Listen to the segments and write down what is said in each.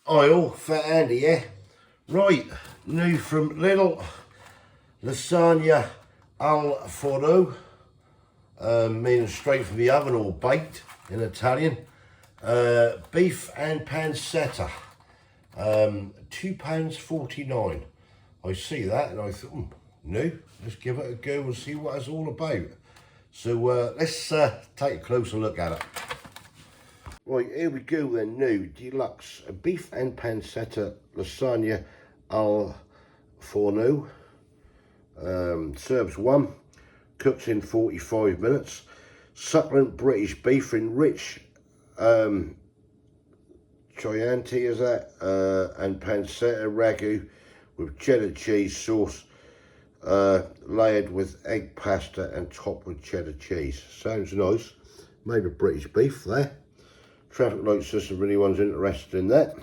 Oil, Fat Andy, yeah? Right, new from Lidl, Lasagna al forno, meaning straight from the oven or baked in Italian. Beef and pancetta, £2.49. I see that and I thought, no, let's give it a go and see what it's all about. So let's take a closer look at it. Right, here we go then, new deluxe beef and pancetta lasagna al forno. Serves one, cooks in 45 minutes. Succulent British beef in rich Chianti is that, and pancetta ragu with cheddar cheese sauce, layered with egg pasta and topped with cheddar cheese. Sounds nice. Made of British beef there. Traffic light system if anyone's interested in that.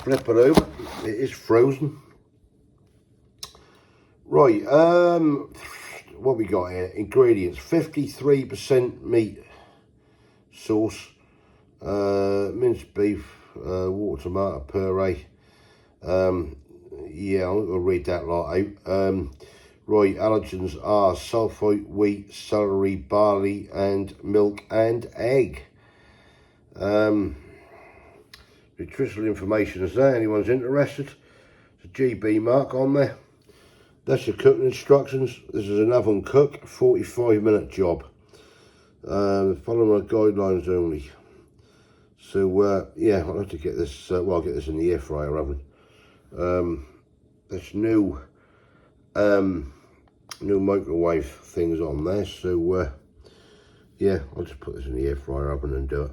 Flip it over. It is frozen. Right, what we got here? Ingredients: 53% meat sauce, minced beef, water tomato puree. Yeah, I'm not gonna read that lot out. Right, allergens are sulfite, wheat, celery, barley, and milk and egg. Nutritional information is there, anyone's interested. There's a GB mark on there. That's your cooking instructions. This is an oven cook, 45-minute job. Follow my guidelines only. So yeah, I'll have to get this, well, I'll get this in the air fryer oven. There's new microwave things on there, so yeah, I'll just put this in the air fryer oven and do it.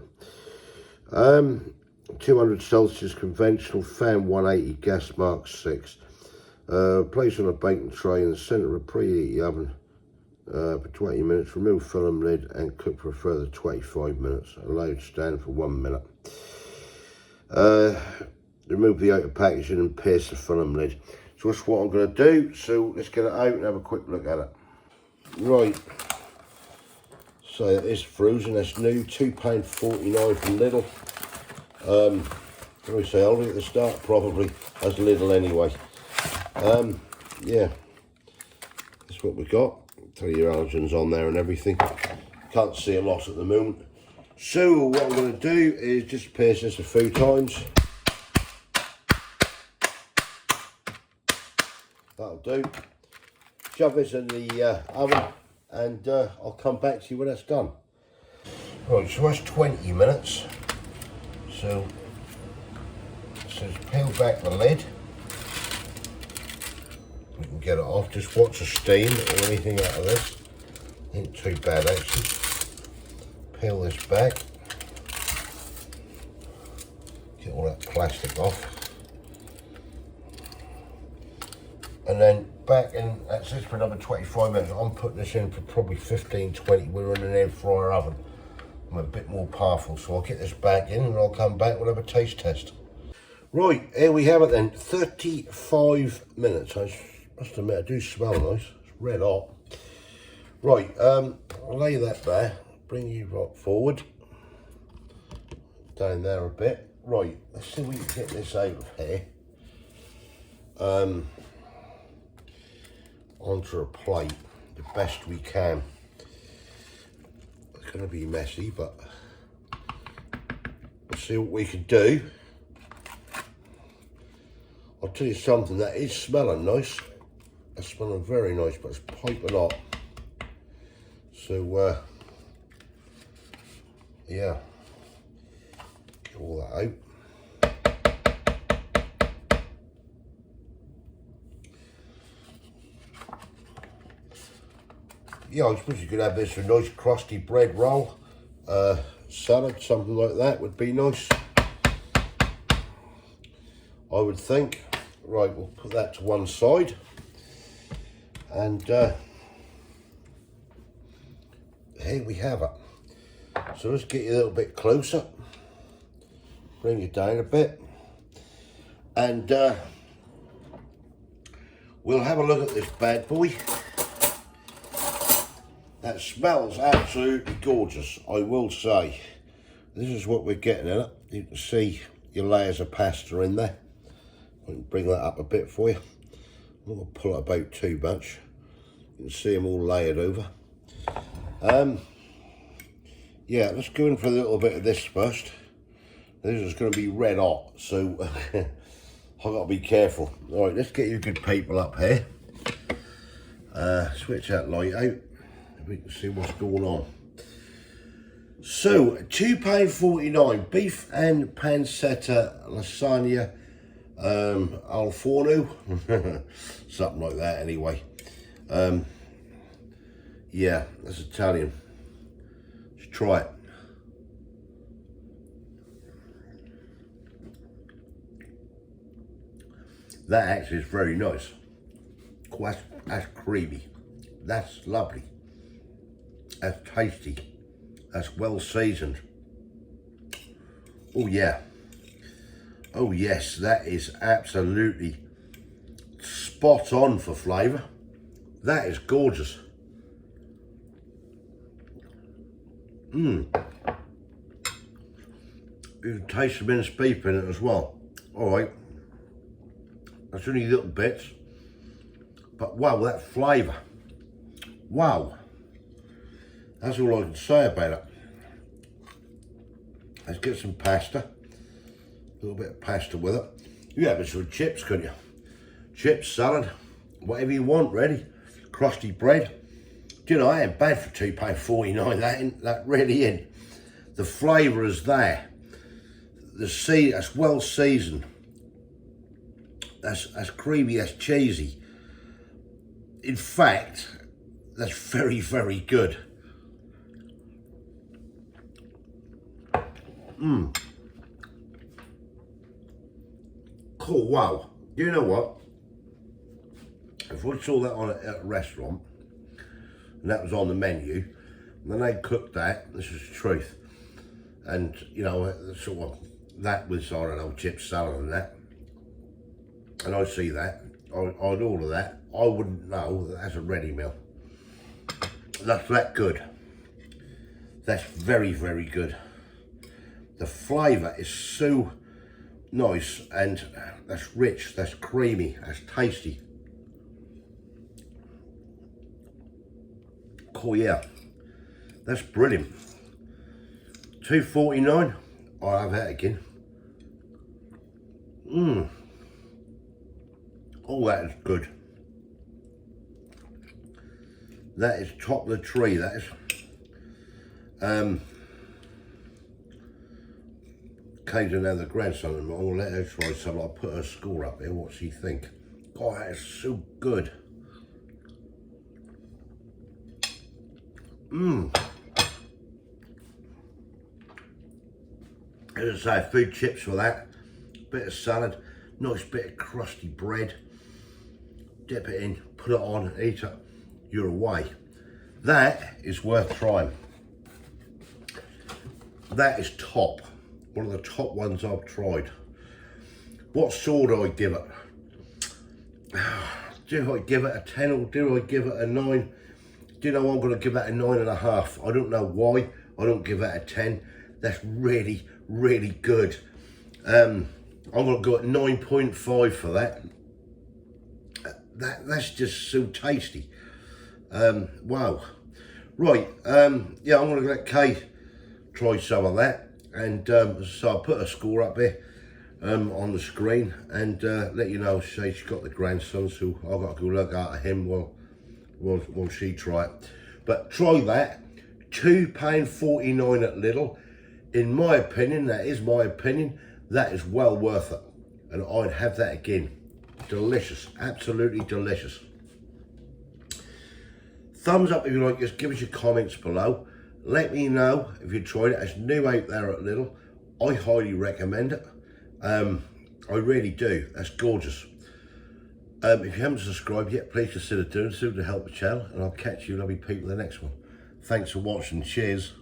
200 Celsius conventional, fan 180, gas mark 6. Place on a baking tray in the centre of a preheat oven for 20 minutes. Remove film lid and cook for a further 25 minutes. Allow to stand for 1 minute. Remove the outer packaging and pierce the film lid. So that's what I'm going to do. So let's get it out and have a quick look at it. Right. So it is frozen. That's new. £2.49 from Lidl. Can we say Aldi at the start? Probably. That's Lidl anyway. Yeah, that's what we got. Tell you your allergens on there and everything. Can't see a lot at the moment. So what I'm going to do is just pierce this a few times. That'll do. Shove this in the oven and I'll come back to you when that's done. Right, so that's 20 minutes. So peel back the lid. We can get it off. Just watch the steam or anything out of this. Ain't too bad actually. Peel this back. Get all that plastic off. And then back in, that's this for another 25 minutes. I'm putting this in for probably 15, 20. We're in an air fryer oven. I'm a bit more powerful, so I'll get this back in and I'll come back, we'll have a taste test. Right, here we have it then, 35 minutes. I must admit, I do smell nice. It's red hot. Right, I'll lay that there. Bring you right forward. Down there a bit. Right, let's see if we can get this out of here. Onto a plate, the best we can. It's going to be messy, but we'll see what we can do. I'll tell you something, that is smelling nice. It's smelling very nice, but it's piping hot. So, yeah, get all that out. Yeah, I suppose you could have this for a nice crusty bread roll, salad, something like that would be nice. I would think. Right, we'll put that to one side. And here we have it. So let's get you a little bit closer. Bring you down a bit. And we'll have a look at this bad boy. That smells absolutely gorgeous, I will say. This is what we're getting in it. You can see your layers of pasta in there. I can bring that up a bit for you. I'm not going to pull it about too much. You can see them all layered over. Yeah, let's go in for a little bit of this first. This is going to be red hot, so I've got to be careful. All right, let's get you good people up here. Switch that light out, we can see what's going on. So, £2.49, beef and pancetta lasagna al forno, something like that anyway. Yeah, that's Italian. Let's try it. That actually is very nice. That's creamy. That's lovely. That's tasty. That's well seasoned. Oh yeah. Oh yes, that is absolutely spot on for flavour. That is gorgeous. You can taste the minced beef in it as well. Alright. That's only little bits. But wow, that flavour. Wow. That's all I can say about it. Let's get some pasta. A little bit of pasta with it. You have it some chips, couldn't you? Chips, salad, whatever you want, really. Crusty bread. Do you know, that ain't bad for £2.49. That really ain't. The flavour is there. That's well seasoned. That's creamy, that's cheesy. In fact, that's very, very good. Cool, wow. You know what? If I saw that on at a restaurant, and that was on the menu, and then they cooked that, this is the truth, and, you know, sort of, that was, I don't know, chips, salad and that, and I see that, I'd order that, I wouldn't know that that's a ready meal. That's that good. That's very, very good. The flavour is so nice, and that's rich, that's creamy, that's tasty. Cool, yeah. That's brilliant. £2.49. I'll have that again. Oh, that is good. That is top of the tree, that is. Kate's another grandson, and I'll let her try some. I'll put her score up there, what she think. God, that is so good. As I say, food chips for that. Bit of salad, nice bit of crusty bread. Dip it in, put it on, eat it. You're away. That is worth trying. That is top. One of the top ones I've tried. What score do I give it? Do I give it a 10 or do I give it a 9? Do you know I'm going to give it a 9.5? I don't know why I don't give it a 10. That's really, really good. I'm going to go at 9.5 for that. That's just so tasty. Wow. Right, yeah, I'm going to let Kate try some of that. And so I'll put a score up there on the screen and let you know. Say she's got the grandson, so I've got to go look out at him while she try it. But try that. £2.49 at Lidl. In my opinion, that is my opinion, that is well worth it. And I'd have that again. Delicious, absolutely delicious. Thumbs up if you like this, give us your comments below. Let me know if you tried it. It's new out there at Lidl. I highly recommend it. I really do. That's gorgeous. If you haven't subscribed yet, please consider doing so to help the channel, and I'll catch you lovely people in the next one. Thanks for watching. Cheers.